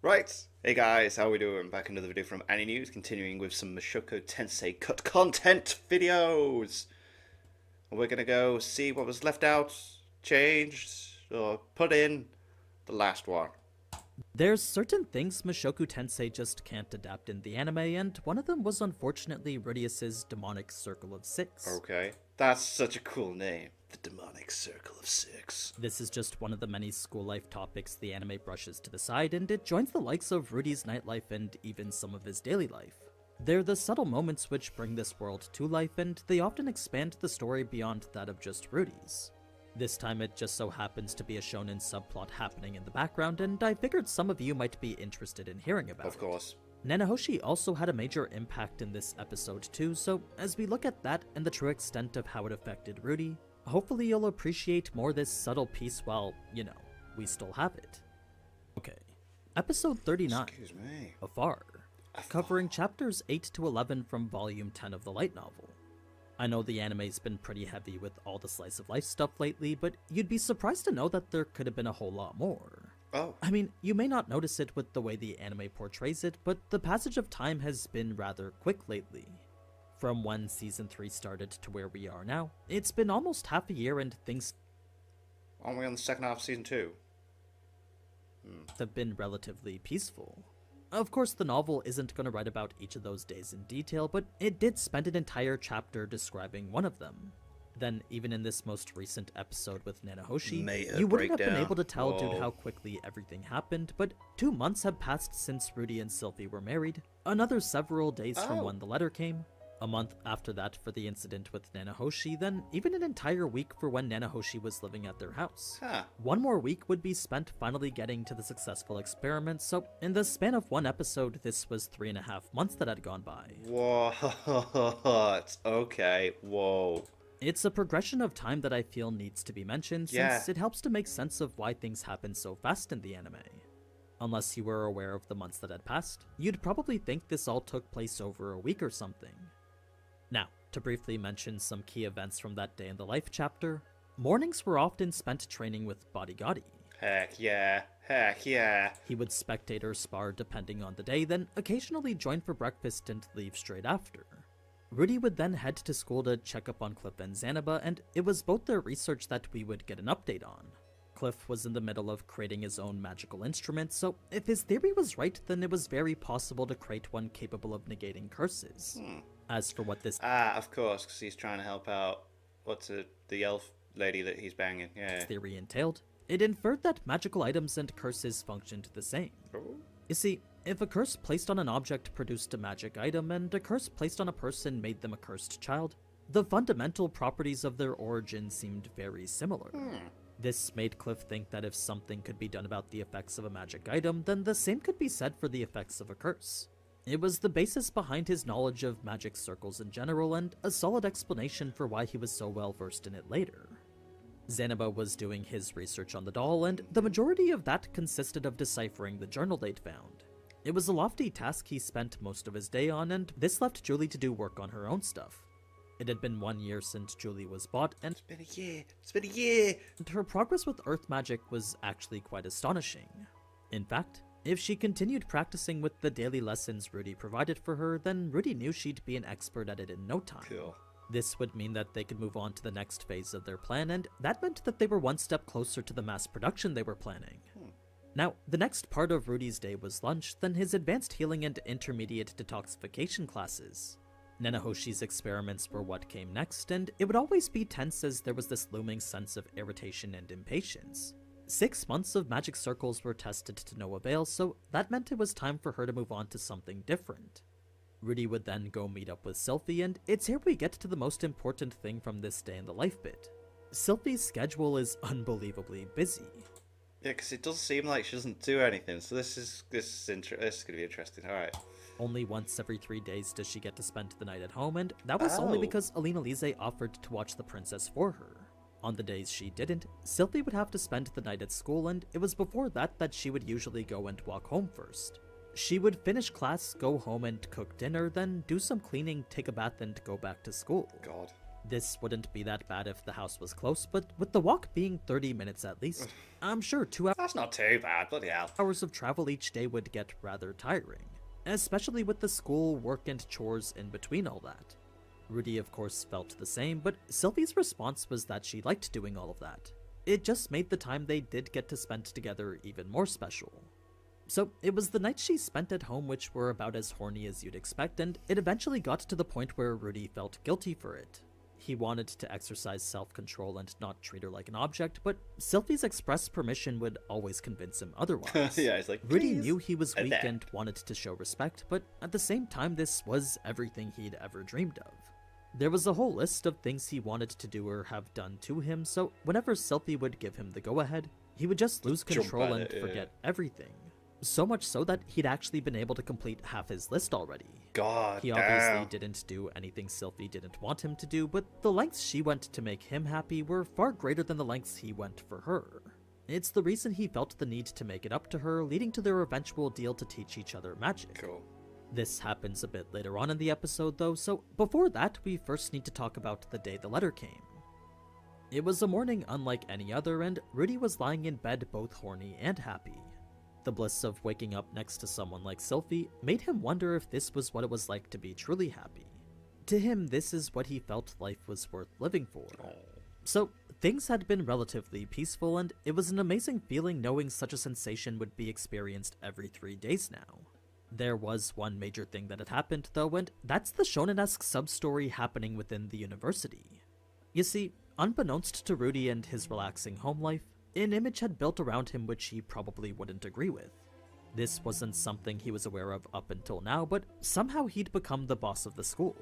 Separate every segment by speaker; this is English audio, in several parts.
Speaker 1: Right, hey guys, how we doing? Back into the video from Any News, continuing with some MUSHOKU Tensei cut content videos. We're gonna go see what was left out, changed, or put in the last one.
Speaker 2: There's certain things Mushoku Tensei just can't adapt in the anime, and one of them was unfortunately Rudeus's demonic circle of six.
Speaker 1: Okay, that's such a cool name. The demonic circle of six.
Speaker 2: This is just one of the many school life topics the anime brushes to the side, and it joins the likes of Rudy's nightlife and even some of his daily life. They're the subtle moments which bring this world to life, and they often expand the story beyond that of just Rudy's. This time it just so happens to be a shonen subplot happening in the background, and I figured some of you might be interested in hearing about it.
Speaker 1: Of course.
Speaker 2: Nanahoshi also had a major impact in this episode too, so as we look at that and the true extent of how it affected Rudy, hopefully you'll appreciate more this subtle piece while, we still have it. Okay, episode 39,
Speaker 1: Excuse me.
Speaker 2: Afar, covering chapters 8 to 11 from volume 10 of the light novel. I know the anime's been pretty heavy with all the slice of life stuff lately, but you'd be surprised to know that there could have been a whole lot more.
Speaker 1: Oh.
Speaker 2: I mean, you may not notice it with the way the anime portrays it, but the passage of time has been rather quick lately. From when Season 3 started to where we are now, it's been almost half a year and things
Speaker 1: Aren't we on the second half of Season 2?
Speaker 2: have been relatively peaceful. Of course, the novel isn't going to write about each of those days in detail, but it did spend an entire chapter describing one of them. Then, even in this most recent episode with Nanahoshi, you wouldn't have been able to tell due to how quickly everything happened, but 2 months have passed since Rudy and Sylvie were married, another several days from when the letter came, a month after that for the incident with Nanahoshi, then even an entire week for when Nanahoshi was living at their house.
Speaker 1: Huh.
Speaker 2: 1 more week would be spent finally getting to the successful experiment, so in the span of 1 episode, this was 3.5 months that had gone by.
Speaker 1: What? Okay, whoa.
Speaker 2: It's a progression of time that I feel needs to be mentioned, since it helps to make sense of why things happen so fast in the anime. Unless you were aware of the months that had passed, you'd probably think this all took place over a week or something. Now, to briefly mention some key events from that day in the life chapter, mornings were often spent training with Bodygotti.
Speaker 1: Heck yeah. Heck yeah.
Speaker 2: He would spectate or spar depending on the day, then occasionally join for breakfast and leave straight after. Rudy would then head to school to check up on Cliff and Zanaba, and it was both their research that we would get an update on. Cliff was in the middle of creating his own magical instrument, so if his theory was right, then it was very possible to create one capable of negating curses. As for what this
Speaker 1: Of course, because he's trying to help out, the elf lady that he's banging, yeah.
Speaker 2: theory entailed, it inferred that magical items and curses functioned the same.
Speaker 1: Oh.
Speaker 2: You see, if a curse placed on an object produced a magic item, and a curse placed on a person made them a cursed child, the fundamental properties of their origin seemed very similar. This made Cliff think that if something could be done about the effects of a magic item, then the same could be said for the effects of a curse. It was the basis behind his knowledge of magic circles in general, and a solid explanation for why he was so well versed in it later. Zanaba was doing his research on the doll, and the majority of that consisted of deciphering the journal they'd found. It was a lofty task he spent most of his day on, and this left Julie to do work on her own stuff. It had been 1 year since Julie was bought, and
Speaker 1: It's been a year. It's been a year.
Speaker 2: her progress with earth magic was actually quite astonishing. In fact, if she continued practicing with the daily lessons Rudy provided for her, then Rudy knew she'd be an expert at it in no time.
Speaker 1: Cool.
Speaker 2: This would mean that they could move on to the next phase of their plan, and that meant that they were one step closer to the mass production they were planning. Now, the next part of Rudy's day was lunch, then his advanced healing and intermediate detoxification classes. Nanahoshi's experiments were what came next, and it would always be tense as there was this looming sense of irritation and impatience. 6 months of magic circles were tested to no avail, so that meant it was time for her to move on to something different. Rudy would then go meet up with Sylvie, and it's here we get to the most important thing from this day in the life bit. Sylvie's schedule is unbelievably busy.
Speaker 1: Yeah, because it does seem like she doesn't do anything, so this is going to be interesting. Alright.
Speaker 2: Only once every 3 days does she get to spend the night at home, and that was only because Alina Lise offered to watch the princess for her. On the days she didn't, Sylvie would have to spend the night at school, and it was before that she would usually go and walk home first. She would finish class, go home and cook dinner, then do some cleaning, take a bath, and go back to school.
Speaker 1: God.
Speaker 2: This wouldn't be that bad if the house was close, but with the walk being 30 minutes at least, I'm sure 2
Speaker 1: That's not too bad, bloody hell.
Speaker 2: hours of travel each day would get rather tiring, especially with the school, work, and chores in between all that. Rudy, of course, felt the same, but Sylvie's response was that she liked doing all of that. It just made the time they did get to spend together even more special. So, it was the nights she spent at home which were about as horny as you'd expect, and it eventually got to the point where Rudy felt guilty for it. He wanted to exercise self-control and not treat her like an object, but Sylvie's express permission would always convince him otherwise.
Speaker 1: Yeah, he's like,
Speaker 2: Rudy
Speaker 1: "Please."
Speaker 2: knew he was
Speaker 1: And
Speaker 2: weak
Speaker 1: then-
Speaker 2: and wanted to show respect, but at the same time this was everything he'd ever dreamed of. There was a whole list of things he wanted to do or have done to him, so whenever Sylvie would give him the go-ahead, he would just lose
Speaker 1: Jump
Speaker 2: control
Speaker 1: at
Speaker 2: and
Speaker 1: it, yeah.
Speaker 2: forget everything. So much so that he'd actually been able to complete half his list already.
Speaker 1: God
Speaker 2: He
Speaker 1: damn.
Speaker 2: obviously didn't do anything Sylvie didn't want him to do, but the lengths she went to make him happy were far greater than the lengths he went for her. It's the reason he felt the need to make it up to her, leading to their eventual deal to teach each other magic.
Speaker 1: Cool.
Speaker 2: This happens a bit later on in the episode though, so before that we first need to talk about the day the letter came. It was a morning unlike any other, and Rudy was lying in bed both horny and happy. The bliss of waking up next to someone like Sylvie made him wonder if this was what it was like to be truly happy. To him, this is what he felt life was worth living for. So, things had been relatively peaceful, and it was an amazing feeling knowing such a sensation would be experienced every 3 days now. There was one major thing that had happened though, and that's the shonen-esque sub-story happening within the university. You see, unbeknownst to Rudy and his relaxing home life, an image had built around him which he probably wouldn't agree with. This wasn't something he was aware of up until now, but somehow he'd become the boss of the school.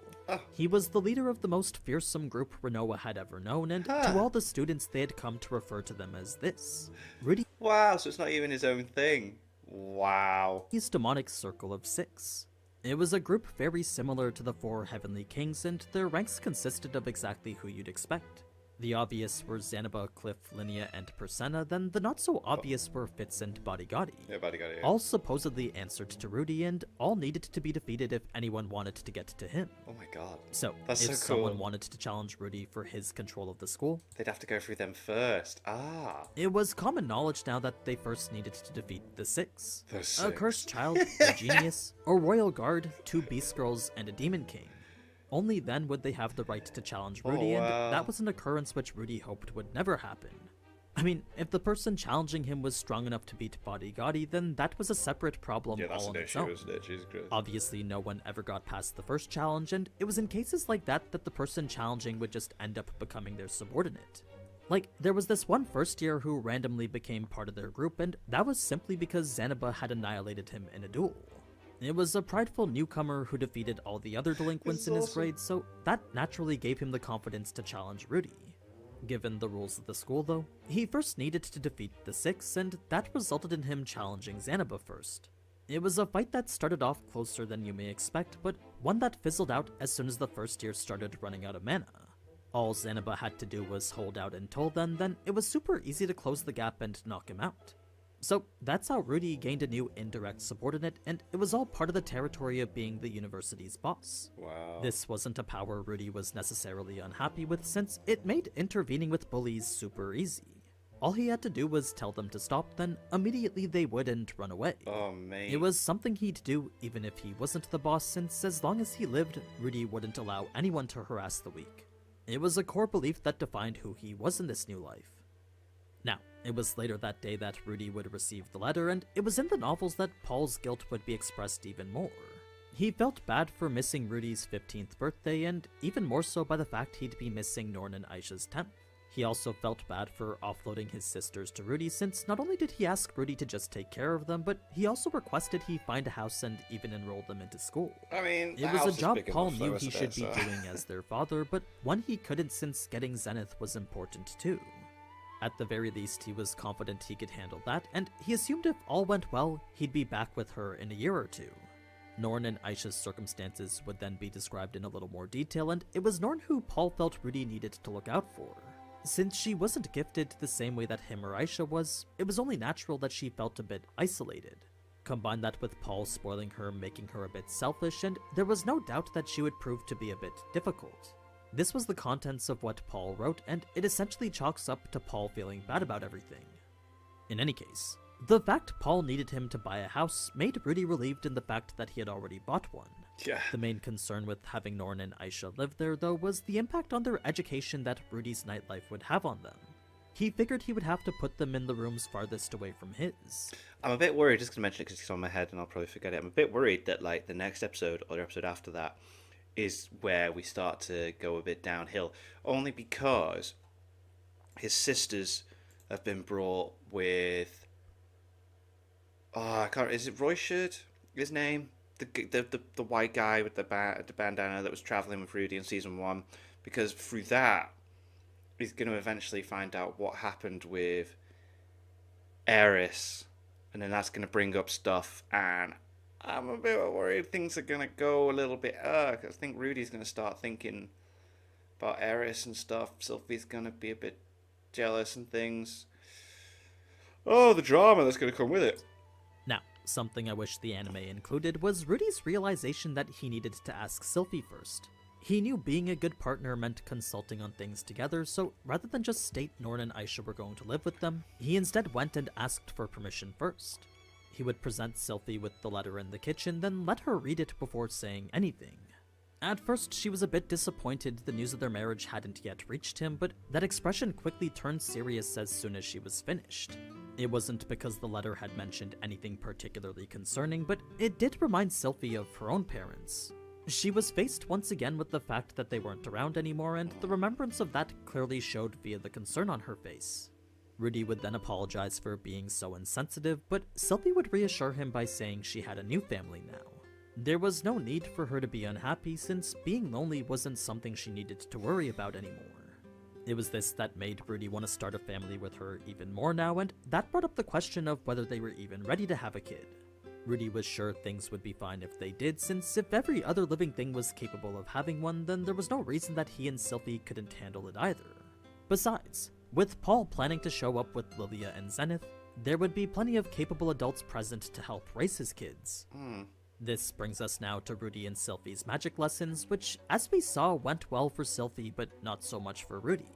Speaker 2: He was the leader of the most fearsome group Renoa had ever known, and to all the students they had come to refer to them as this. Rudy's
Speaker 1: Wow, so it's not even his own thing. Wow.
Speaker 2: demonic circle of 6. It was a group very similar to the 4 Heavenly Kings, and their ranks consisted of exactly who you'd expect. The obvious were Xanaba, Cliff, Linnea, and Persena, then the not-so-obvious were Fitz and Bodigatti.
Speaker 1: Yeah, buddy got it.
Speaker 2: All supposedly answered to Rudy, and all needed to be defeated if anyone wanted to get to him.
Speaker 1: Oh my god.
Speaker 2: So,
Speaker 1: That's
Speaker 2: if
Speaker 1: so cool.
Speaker 2: someone wanted to challenge Rudy for his control of the school,
Speaker 1: They'd have to go through them first. Ah.
Speaker 2: it was common knowledge now that they first needed to defeat the 6.
Speaker 1: The
Speaker 2: A
Speaker 1: 6.
Speaker 2: cursed child, a genius, a royal guard, 2 beast girls, and a demon king. Only then would they have the right to challenge Rudy,
Speaker 1: wow.
Speaker 2: and that was an occurrence which Rudy hoped would never happen. I mean, if the person challenging him was strong enough to beat Bodigatti, then that was a separate problem
Speaker 1: Yeah, that's
Speaker 2: all
Speaker 1: an
Speaker 2: on its
Speaker 1: issue,
Speaker 2: own.
Speaker 1: isn't it? Jesus Christ.
Speaker 2: Obviously, no one ever got past the first challenge, and it was in cases like that that the person challenging would just end up becoming their subordinate. Like, there was this one first year who randomly became part of their group, and that was simply because Xanaba had annihilated him in a duel. It was a prideful newcomer who defeated all the other delinquents in his
Speaker 1: awesome.
Speaker 2: grade, so that naturally gave him the confidence to challenge Rudy. Given the rules of the school though, he first needed to defeat the 6, and that resulted in him challenging Xanaba first. It was a fight that started off closer than you may expect, but one that fizzled out as soon as the first year started running out of mana. All Xanaba had to do was hold out until then it was super easy to close the gap and knock him out. So that's how Rudy gained a new indirect subordinate, and it was all part of the territory of being the university's boss.
Speaker 1: Wow.
Speaker 2: This wasn't a power Rudy was necessarily unhappy with, since it made intervening with bullies super easy. All he had to do was tell them to stop, then immediately they wouldn't run away.
Speaker 1: Oh, mate.
Speaker 2: It was something he'd do even if he wasn't the boss, since as long as he lived, Rudy wouldn't allow anyone to harass the weak. It was a core belief that defined who he was in this new life. Now, it was later that day that Rudy would receive the letter, and it was in the novels that Paul's guilt would be expressed even more. He felt bad for missing Rudy's 15th birthday, and even more so by the fact he'd be missing Norn and Aisha's 10th. He also felt bad for offloading his sisters to Rudy, since not only did he ask Rudy to just take care of them, but he also requested he find a house and even enroll them into school.
Speaker 1: I mean, the
Speaker 2: It was
Speaker 1: house
Speaker 2: a
Speaker 1: is
Speaker 2: job
Speaker 1: big
Speaker 2: Paul
Speaker 1: enough,
Speaker 2: knew
Speaker 1: though,
Speaker 2: he
Speaker 1: isn't
Speaker 2: should
Speaker 1: it,
Speaker 2: be
Speaker 1: so-
Speaker 2: doing as their father, but one he couldn't since getting Zenith was important too. At the very least, he was confident he could handle that, and he assumed if all went well, he'd be back with her in a year or two. Norn and Aisha's circumstances would then be described in a little more detail, and it was Norn who Paul felt Rudy needed to look out for. Since she wasn't gifted the same way that him or Aisha was, it was only natural that she felt a bit isolated. Combine that with Paul spoiling her, making her a bit selfish, and there was no doubt that she would prove to be a bit difficult. This was the contents of what Paul wrote, and it essentially chalks up to Paul feeling bad about everything. In any case, the fact Paul needed him to buy a house made Rudy relieved in the fact that he had already bought one.
Speaker 1: Yeah.
Speaker 2: The main concern with having Norn and Aisha live there, though, was the impact on their education that Rudy's nightlife would have on them. He figured he would have to put them in the rooms farthest away from his.
Speaker 1: I'm a bit worried, just going to mention it because it's on my head and I'll probably forget it. I'm a bit worried that, like, the next episode or the episode after that is where we start to go a bit downhill. Only because his sisters have been brought with... Oh, I can't... Is it Royshard? His name? The white guy with the bandana that was traveling with Rudy in season 1. Because through that, he's going to eventually find out what happened with Eris. And then that's going to bring up stuff. And I'm a bit worried things are going to go a little bit... Cause I think Rudy's going to start thinking about Eris and stuff. Sylvie's going to be a bit jealous and things. Oh, the drama that's going to come with it.
Speaker 2: Now, something I wish the anime included was Rudy's realization that he needed to ask Sylvie first. He knew being a good partner meant consulting on things together, so rather than just state Norn and Aisha were going to live with them, he instead went and asked for permission first. He would present Sylvie with the letter in the kitchen, then let her read it before saying anything. At first, she was a bit disappointed the news of their marriage hadn't yet reached him, but that expression quickly turned serious as soon as she was finished. It wasn't because the letter had mentioned anything particularly concerning, but it did remind Sylvie of her own parents. She was faced once again with the fact that they weren't around anymore, and the remembrance of that clearly showed via the concern on her face. Rudy would then apologize for being so insensitive, but Sylvie would reassure him by saying she had a new family now. There was no need for her to be unhappy, since being lonely wasn't something she needed to worry about anymore. It was this that made Rudy want to start a family with her even more now, and that brought up the question of whether they were even ready to have a kid. Rudy was sure things would be fine if they did, since if every other living thing was capable of having one, then there was no reason that he and Sylvie couldn't handle it either. Besides, with Paul planning to show up with Lilia and Zenith, there would be plenty of capable adults present to help raise his kids. This brings us now to Rudy and Sylvie's magic lessons, which, as we saw, went well for Sylvie, but not so much for Rudy.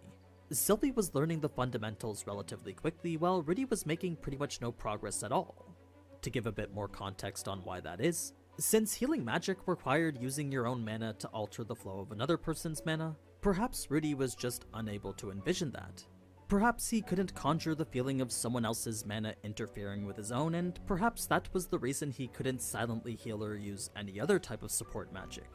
Speaker 2: Sylvie was learning the fundamentals relatively quickly, while Rudy was making pretty much no progress at all. To give a bit more context on why that is, since healing magic required using your own mana to alter the flow of another person's mana, perhaps Rudy was just unable to envision that. Perhaps he couldn't conjure the feeling of someone else's mana interfering with his own, and perhaps that was the reason he couldn't silently heal or use any other type of support magic.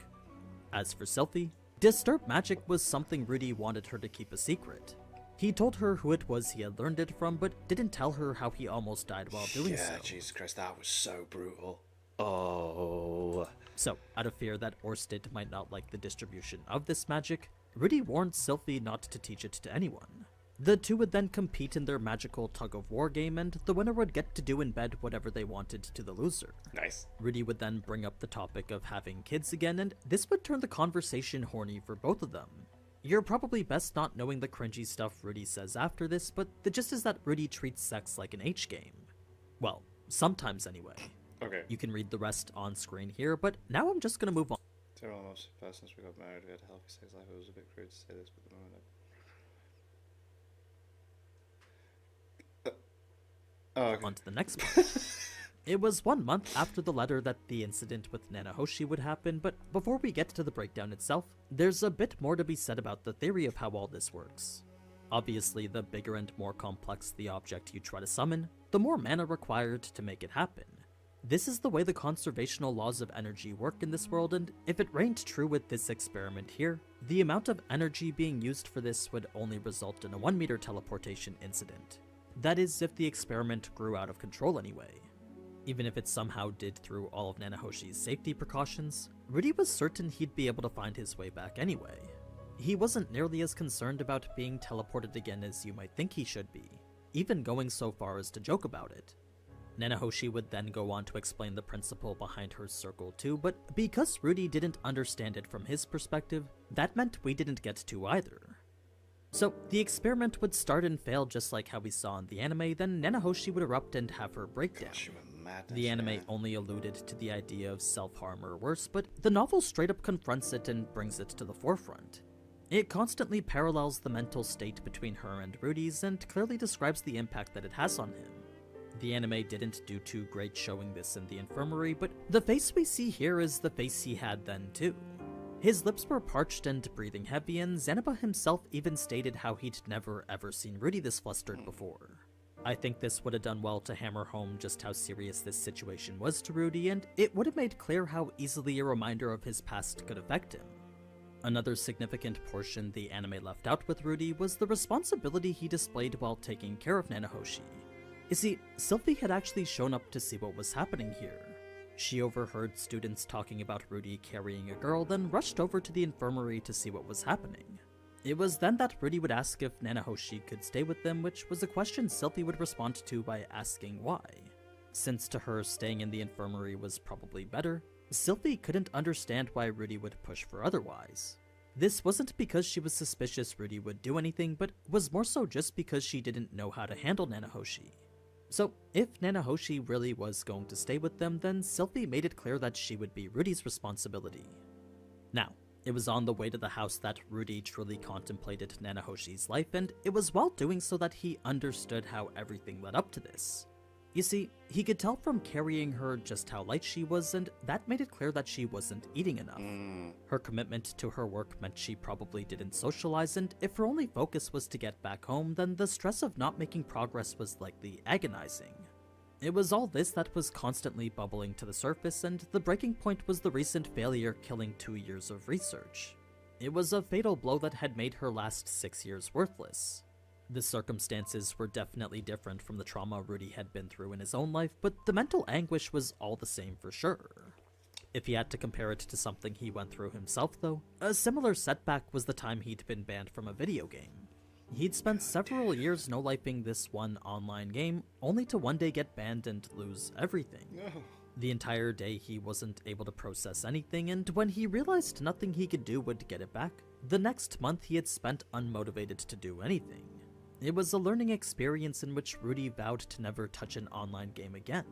Speaker 2: As for Sylvie, disturb magic was something Rudy wanted her to keep a secret. He told her who it was he had learned it from, but didn't tell her how he almost died while doing so.
Speaker 1: Yeah, Jesus Christ, that was so brutal. Oh.
Speaker 2: So, out of fear that Orsted might not like the distribution of this magic, Rudy warned Sylvie not to teach it to anyone. The two would then compete in their magical tug-of-war game, and the winner would get to do in bed whatever they wanted to the loser.
Speaker 1: Nice.
Speaker 2: Rudy would then bring up the topic of having kids again, and this would turn the conversation horny for both of them. You're probably best not knowing the cringy stuff Rudy says after this, but the gist is that Rudy treats sex like an H game. Well, sometimes anyway.
Speaker 1: Okay.
Speaker 2: You can read the rest on screen here, but now I'm just gonna move on.
Speaker 1: They're almost first since we got married, we had a healthy sex life. It was a bit crude to say this, but the moment
Speaker 2: On to the next part. It was 1 month after the letter that the incident with Nanahoshi would happen, but before we get to the breakdown itself, there's a bit more to be said about the theory of how all this works. Obviously, the bigger and more complex the object you try to summon, the more mana required to make it happen. This is the way the conservational laws of energy work in this world, and if it reigned true with this experiment here, the amount of energy being used for this would only result in a 1 meter teleportation incident. That is, if the experiment grew out of control anyway. Even if it somehow did through all of Nanahoshi's safety precautions, Rudy was certain he'd be able to find his way back anyway. He wasn't nearly as concerned about being teleported again as you might think he should be, even going so far as to joke about it. Nanahoshi would then go on to explain the principle behind her circle too, but because Rudy didn't understand it from his perspective, that meant we didn't get to either. So, the experiment would start and fail just like how we saw in the anime, then Nanahoshi would erupt and have her breakdown. The anime only alluded to the idea of self-harm or worse, but the novel straight up confronts it and brings it to the forefront. It constantly parallels the mental state between her and Rudy's and clearly describes the impact that it has on him. The anime didn't do too great showing this in the infirmary, but the face we see here is the face he had then too. His lips were parched and breathing heavy, and Zeniba himself even stated how he'd never ever seen Rudy this flustered before. I think this would have done well to hammer home just how serious this situation was to Rudy, and it would have made clear how easily a reminder of his past could affect him. Another significant portion the anime left out with Rudy was the responsibility he displayed while taking care of Nanahoshi. You see, Sylvie had actually shown up to see what was happening here. She overheard students talking about Rudy carrying a girl, then rushed over to the infirmary to see what was happening. It was then that Rudy would ask if Nanahoshi could stay with them, which was a question Sylvie would respond to by asking why. Since to her staying in the infirmary was probably better, Sylvie couldn't understand why Rudy would push for otherwise. This wasn't because she was suspicious Rudy would do anything, but was more so just because she didn't know how to handle Nanahoshi. So, if Nanahoshi really was going to stay with them, then Sylvie made it clear that she would be Rudy's responsibility. Now, it was on the way to the house that Rudy truly contemplated Nanahoshi's life, and it was while doing so that he understood how everything led up to this. You see, he could tell from carrying her just how light she was, and that made it clear that she wasn't eating enough. Her commitment to her work meant she probably didn't socialize, and if her only focus was to get back home, then the stress of not making progress was likely agonizing. It was all this that was constantly bubbling to the surface, and the breaking point was the recent failure killing 2 years of research. It was a fatal blow that had made her last 6 years worthless. The circumstances were definitely different from the trauma Rudy had been through in his own life, but the mental anguish was all the same for sure. If he had to compare it to something he went through himself though, a similar setback was the time he'd been banned from a video game. He'd spent several years no-lifing this one online game, only to one day get banned and lose everything. The entire day he wasn't able to process anything, and when he realized nothing he could do would get it back, the next month he had spent unmotivated to do anything. It was a learning experience in which Rudy vowed to never touch an online game again.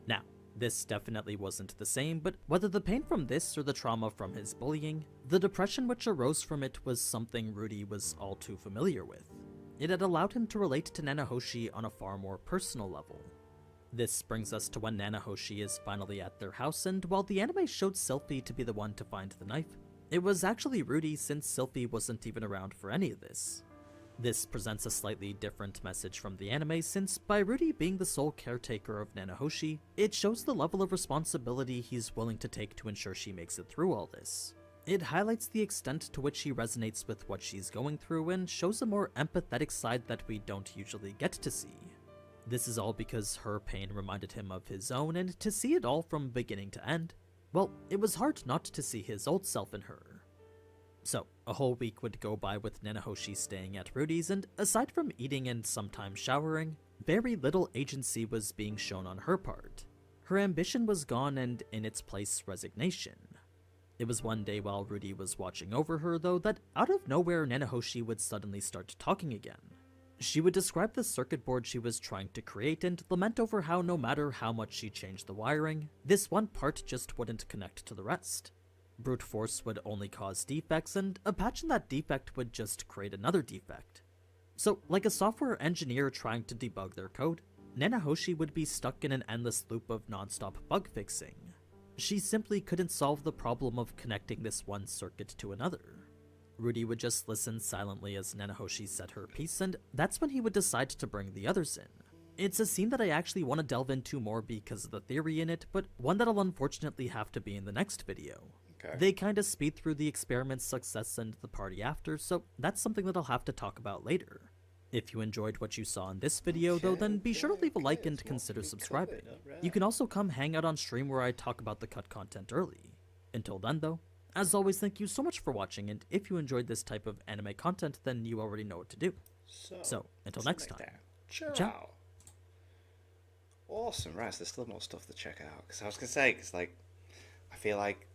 Speaker 2: Now, this definitely wasn't the same, but whether the pain from this or the trauma from his bullying, the depression which arose from it was something Rudy was all too familiar with. It had allowed him to relate to Nanahoshi on a far more personal level. This brings us to when Nanahoshi is finally at their house, and while the anime showed Sylvie to be the one to find the knife, it was actually Rudy since Sylvie wasn't even around for any of this. This presents a slightly different message from the anime, since by Rudy being the sole caretaker of Nanahoshi, it shows the level of responsibility he's willing to take to ensure she makes it through all this. It highlights the extent to which he resonates with what she's going through and shows a more empathetic side that we don't usually get to see. This is all because her pain reminded him of his own, and to see it all from beginning to end, well, it was hard not to see his old self in her. So, a whole week would go by with Nanahoshi staying at Rudy's, and aside from eating and sometimes showering, very little agency was being shown on her part. Her ambition was gone, and in its place, resignation. It was one day while Rudy was watching over her, though, that out of nowhere Nanahoshi would suddenly start talking again. She would describe the circuit board she was trying to create and lament over how no matter how much she changed the wiring, this one part just wouldn't connect to the rest. Brute force would only cause defects, and a patch in that defect would just create another defect. So, like a software engineer trying to debug their code, Nanahoshi would be stuck in an endless loop of non-stop bug fixing. She simply couldn't solve the problem of connecting this one circuit to another. Rudy would just listen silently as Nanahoshi said her piece, and that's when he would decide to bring the others in. It's a scene that I actually want to delve into more because of the theory in it, but one that'll unfortunately have to be in the next video.
Speaker 1: Okay.
Speaker 2: They kinda speed through the experiment's success and the party after, so that's something that I'll have to talk about later. If you enjoyed what you saw in this video though, then be sure to leave a like and consider subscribing. You can also come hang out on stream where I talk about the cut content early. Until then though, as always, thank you so much for watching, and if you enjoyed this type of anime content, then you already know what to do. So until next time, ciao.
Speaker 1: Awesome, right, so there's still more stuff to check out, because I was going to say, because like, I feel like,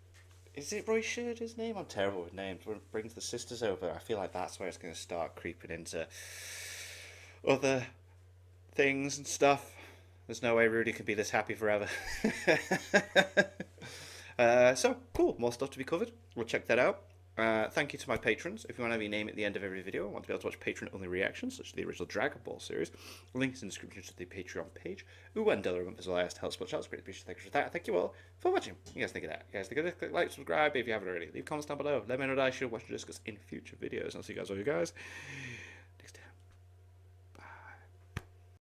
Speaker 1: is it Roy Shurda's name? I'm terrible with names. When it brings the sisters over, I feel like that's where it's going to start creeping into other things and stuff. There's no way Rudy can be this happy forever. So, cool. More stuff to be covered. We'll check that out. Thank you to my patrons. If you want to have your name at the end of every video, I want to be able to watch patron-only reactions, such as the original Dragon Ball series. Links in the description to the Patreon page. Ooh, and $1 a month as well as to help support channels. Great appreciate. Thank you for that. Thank you all for watching. You guys think of that? You guys think of this? Click like, subscribe if you haven't already. Leave comments down below. Let me know that I should watch and discuss in future videos. And I'll see you guys